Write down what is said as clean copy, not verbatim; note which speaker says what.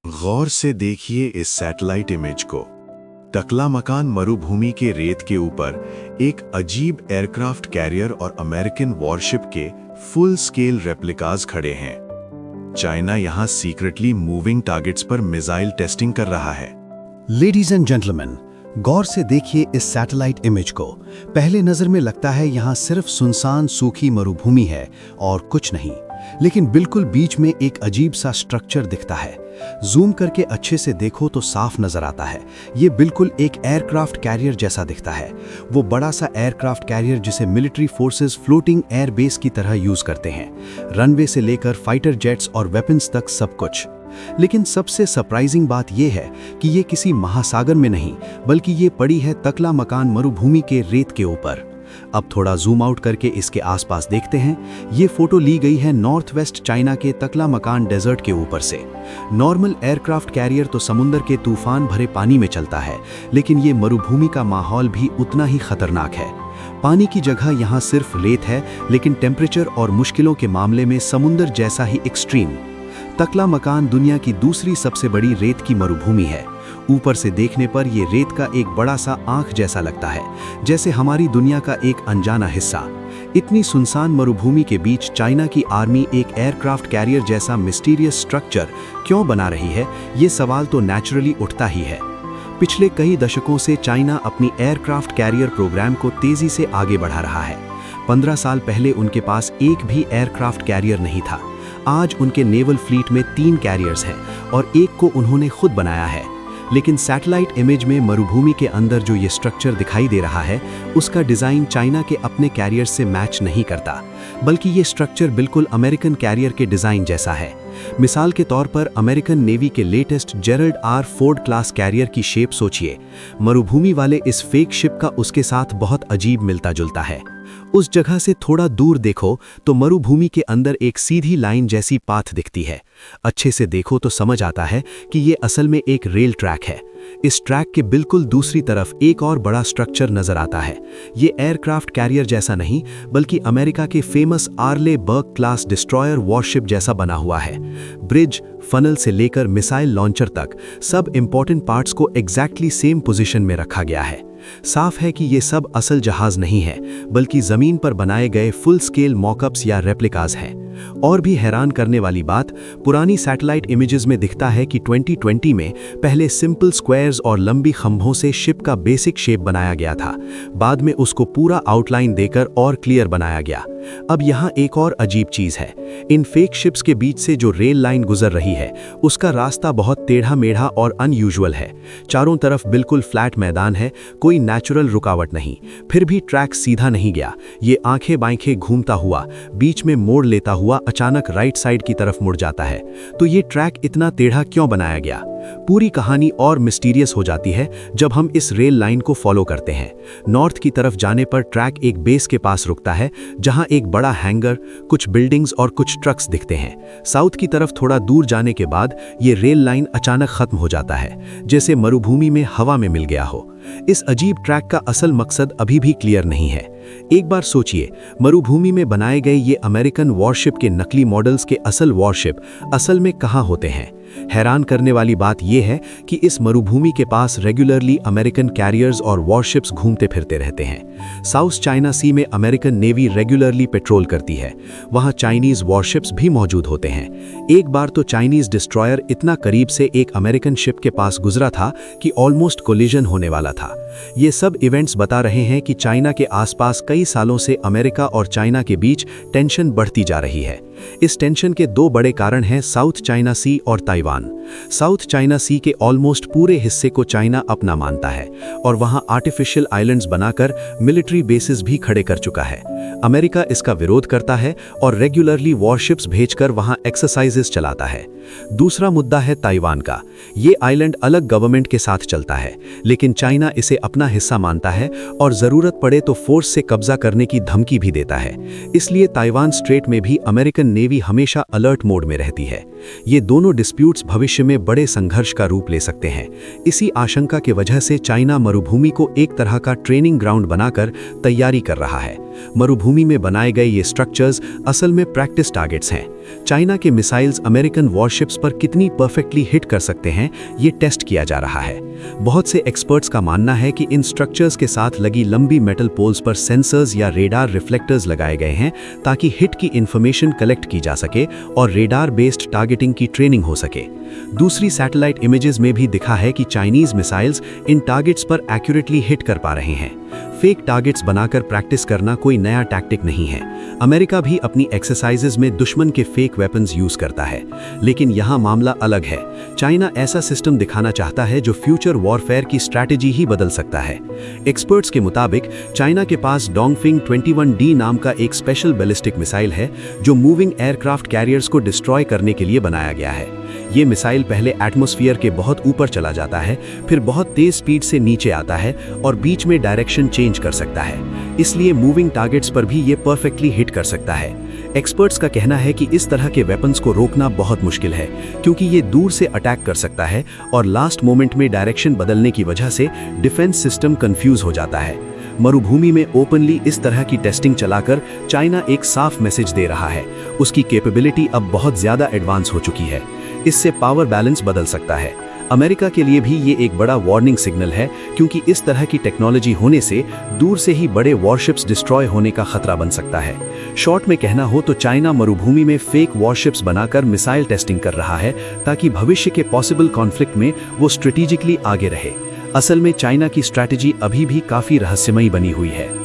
Speaker 1: गौर से देखिए इस सैटेलाइट इमेज को। टकलामकान मरुभूमि के रेत के ऊपर एक अजीब एयरक्राफ्ट कैरियर और अमेरिकन वॉरशिप के फुल स्केल रेप्लिकाज खड़े हैं। चाइना यहां सीक्रेटली मूविंग टारगेट्स पर मिसाइल टेस्टिंग कर रहा है।
Speaker 2: लेडीज एंड जेंटलमैन, गौर से देखिए इस सैटेलाइट इमेज को। पहले नजर में लगता है यहाँ सिर्फ सुनसान सूखी मरुभूमि है और कुछ नहीं, लेकिन बिल्कुल बीच में एक अजीब सा स्ट्रक्चर दिखता है। जूम करके अच्छे से देखो तो साफ नजर आता है। ये बिल्कुल एक एयरक्राफ्ट कैरियर जैसा दिखता है। वो बड़ा सा एयरक्राफ्ट कैरियर जिसे military forces floating air base की तरह यूज करते हैं। रनवे से लेकर फाइटर जेट्स और वेपन्स तक सब कुछ। लेकिन सबसे सरप्राइजिंग बात यह है कि ये किसी महासागर में नहीं, बल्कि ये पड़ी है तकलामकान मरुभूमि के रेत के ऊपर। अब थोड़ा जूम आउट करके इसके आसपास देखते हैं। ये फोटो ली गई है नॉर्थ वेस्ट चाइना के तकलामकान डेजर्ट के ऊपर से। नॉर्मल एयरक्राफ्ट कैरियर तो समुद्र के तूफान भरे पानी में चलता है, लेकिन ये मरुभूमि का माहौल भी उतना ही खतरनाक है। पानी की जगह यहाँ सिर्फ रेत है, लेकिन टेम्परेचर और मुश्किलों के मामले में समुद्र जैसा ही एक्सट्रीम। तकलामकान दुनिया की दूसरी सबसे बड़ी रेत की मरुभूमि है। ऊपर से देखने पर यह रेत का एक बड़ा सा आंख जैसा लगता है, जैसे हमारी दुनिया का एक अनजाना हिस्सा। इतनी सुनसान मरुभूमि के बीच चाइना की आर्मी एक एयरक्राफ्ट कैरियर जैसा मिस्टीरियस स्ट्रक्चर क्यों बना रही है, ये सवाल तो नेचुरली उठता ही है। पिछले कई दशकों से चाइना अपनी एयरक्राफ्ट कैरियर प्रोग्राम को तेजी से आगे बढ़ा रहा है। 15 साल पहले उनके पास एक भी एयरक्राफ्ट कैरियर नहीं था। आज उनके नेवल फ्लीट में 3 कैरियर्स हैं और एक को उन्होंने खुद बनाया है। लेकिन सैटेलाइट इमेज में मरुभूमि के अंदर जो ये स्ट्रक्चर दिखाई दे रहा है, उसका डिज़ाइन चाइना के अपने कैरियर से मैच नहीं करता, बल्कि ये स्ट्रक्चर बिल्कुल अमेरिकन कैरियर के डिज़ाइन जैसा है। मिसाल के तौर पर अमेरिकन नेवी के latest Gerald R Ford class carrier की शेप सोचिए। मरुभूमि वाले इस फेक शिप का उसके साथ बहुत अजीब मिलता जुलता है। उस जगह से थोड़ा दूर देखो तो मरुभूमि के अंदर एक सीधी लाइन जैसी पाथ दिखती है। अच्छे से देखो तो समझ आता है कि ये असल में एक रेल ट्रैक है। इस ट्रैक के बिल्कुल दूसरी तरफ एक और बड़ा स्ट्रक्चर नजर आता है। ये एयरक्राफ्ट कैरियर जैसा नहीं, बल्कि अमेरिका के फेमस आर्ले बर्ग क्लास डिस्ट्रॉयर वॉरशिप जैसा बना हुआ है। ब्रिज, फनल से लेकर मिसाइल लॉन्चर तक सब इंपॉर्टेंट पार्ट्स को एग्जैक्टली सेम पोजीशन में रखा गया है। साफ है कि ये सब असल जहाज नहीं है, बल्कि जमीन पर बनाए गए फुल स्केल मॉकअप्स या रेप्लिकाज हैं। और भी हैरान करने वाली बात, पुरानी सैटेलाइट इमेजेस में दिखता है कि 2020 में पहले सिंपल स्क्वायर्स और लंबी खंभों से शिप का बेसिक शेप बनाया गया था। बाद में उसको पूरा आउटलाइन देकर और क्लियर बनाया गया। अब यहाँ एक और अजीब चीज है। इन फेक शिप्स के बीच से जो रेल लाइन गुजर रही है, उसका रास्ता बहुत टेढ़ा मेढ़ा और अनयूजुअल है। चारों तरफ बिल्कुल फ्लैट मैदान है, कोई नेचुरल रुकावट नहीं। फिर भी ट्रैक सीधा नहीं गया। ये आंखें बांखें घूमता हुआ, बीच में मोड़ लेता हुआ अचानक राइट साइड की तरफ मुड़ जाता है। तो ये ट्रैक इतना टेढ़ा क्यों बनाया गया? पूरी कहानी और मिस्टीरियस हो जाती है जब हम इस रेल लाइन को फॉलो करते हैं। नॉर्थ की तरफ जाने पर ट्रैक एक बेस के पास रुकता है, जहां एक बड़ा हैंगर, कुछ बिल्डिंग्स और कुछ ट्रक्स दिखते हैं। साउथ की तरफ थोड़ा दूर जाने के बाद ये रेल लाइन अचानक खत्म हो जाता है, जैसे मरुभूमि में हवा में मिल गया हो। इस अजीब ट्रैक का असल मकसद अभी भी क्लियर नहीं है। एक बार सोचिए, मरुभूमि में बनाए गए ये अमेरिकन वॉरशिप के नकली मॉडल्स के असल वॉरशिप असल में कहाँ होते हैं? हैरान करने वाली बात यह है कि इस मरुभूमि के पास रेगुलरली अमेरिकन कैरियर्स और वॉरशिप्स घूमते फिरते रहते हैं। साउथ चाइना सी में अमेरिकन नेवी रेगुलरली पेट्रोल करती है। वहां चाइनीज वॉरशिप्स भी मौजूद होते हैं। एक बार तो चाइनीज डिस्ट्रॉयर इतना करीब से एक अमेरिकन शिप के पास गुजरा था कि ऑलमोस्ट कोलिजन होने वाला था। ये सब इवेंट्स बता रहे हैं कि चाइना के आसपास कई सालों से अमेरिका और चाइना के बीच टेंशन बढ़ती जा रही है। इस टेंशन के 2 बड़े कारण हैं साउथ चाइना सी और ताइवान। साउथ चाइना सी के ऑलमोस्ट पूरे हिस्से को चाइना अपना मानता है और वहां आर्टिफिशियल आइलैंड्स बनाकर मिलिट्री बेसिस भी खड़े कर चुका है। अमेरिका इसका विरोध करता है और रेगुलरली वॉरशिप्स भेजकर वहां एक्सरसाइजेस चलाता है। दूसरा मुद्दा है ताइवान का। ये आइलैंड अलग गवर्नमेंट के साथ चलता है, लेकिन चाइना इसे अपना हिस्सा मानता है और जरूरत पड़े तो फोर्स से कब्जा करने की धमकी भी देता है। इसलिए ताइवान स्ट्रेट में भी अमेरिकन नेवी हमेशा अलर्ट मोड में रहती है। ये दोनों डिस्प्यूट्स भविष्य में बड़े संघर्ष का रूप ले सकते हैं। इसी आशंका की वजह से चाइना मरुभूमि को एक तरह का ट्रेनिंग ग्राउंड बनाकर तैयारी कर रहा है। मरुभूमि में बनाए गए ये स्ट्रक्चर्स असल में प्रैक्टिस टारगेट्स हैं। चाइना के मिसाइल्स अमेरिकन वॉरशिप्स पर कितनी परफेक्टली हिट कर सकते हैं, ये टेस्ट किया जा रहा है। बहुत से एक्सपर्ट्स का मानना है कि इन स्ट्रक्चर्स के साथ लगी लंबी मेटल पोल्स पर सेंसर्स या रेडार रिफ्लेक्टर्स लगाए गए हैं ताकि हिट की इंफॉर्मेशन कलेक्ट की जा सके और रेडार बेस्ड टारगेटिंग की ट्रेनिंग हो सके। दूसरी सैटेलाइट इमेजेस में भी दिखा है कि चाइनीज मिसाइल्स इन टारगेट्स पर एक्यूरेटली हिट कर पा रहे हैं। फेक टारगेट्स बनाकर प्रैक्टिस करना कोई नया टैक्टिक नहीं है। अमेरिका भी अपनी एक्सरसाइजेज में दुश्मन के फेक वेपन्स यूज करता है, लेकिन यहाँ मामला अलग है। चाइना ऐसा सिस्टम दिखाना चाहता है जो फ्यूचर वॉरफेयर की स्ट्रैटेजी ही बदल सकता है। एक्सपर्ट्स के मुताबिक चाइना के पास डोंगफिंग 21D नाम का एक स्पेशल बैलिस्टिक मिसाइल है जो मूविंग एयरक्राफ्ट कैरियर्स को डिस्ट्रॉय करने के लिए बनाया गया है। ये मिसाइल पहले एटमॉस्फेयर के बहुत ऊपर चला जाता है, फिर बहुत तेज स्पीड से नीचे आता है और बीच में डायरेक्शन चेंज कर सकता है। इसलिए मूविंग टारगेट्स पर भी ये परफेक्टली हिट कर सकता है। एक्सपर्ट्स का कहना है कि इस तरह के वेपन्स को रोकना बहुत मुश्किल है, क्योंकि ये दूर से अटैक कर सकता है और लास्ट मोमेंट में डायरेक्शन बदलने की वजह से डिफेंस सिस्टम कंफ्यूज हो जाता है। मरुभूमि में ओपनली इस तरह की टेस्टिंग चलाकर चाइना एक साफ मैसेज दे रहा है। उसकी कैपेबिलिटी अब बहुत ज्यादा एडवांस हो चुकी है। इससे पावर बैलेंस बदल सकता है। अमेरिका के लिए भी ये एक बड़ा वार्निंग सिग्नल है, क्योंकि इस तरह की टेक्नोलॉजी होने से दूर से ही बड़े वॉरशिप्स डिस्ट्रॉय होने का खतरा बन सकता है। शॉर्ट में कहना हो तो चाइना मरुभूमि में फेक वॉरशिप्स बनाकर मिसाइल टेस्टिंग कर रहा है ताकि भविष्य के पॉसिबल कॉन्फ्लिक्ट में वो स्ट्रेटेजिकली आगे रहे। असल में चाइना की स्ट्रैटेजी अभी भी काफी रहस्यमयी बनी हुई है।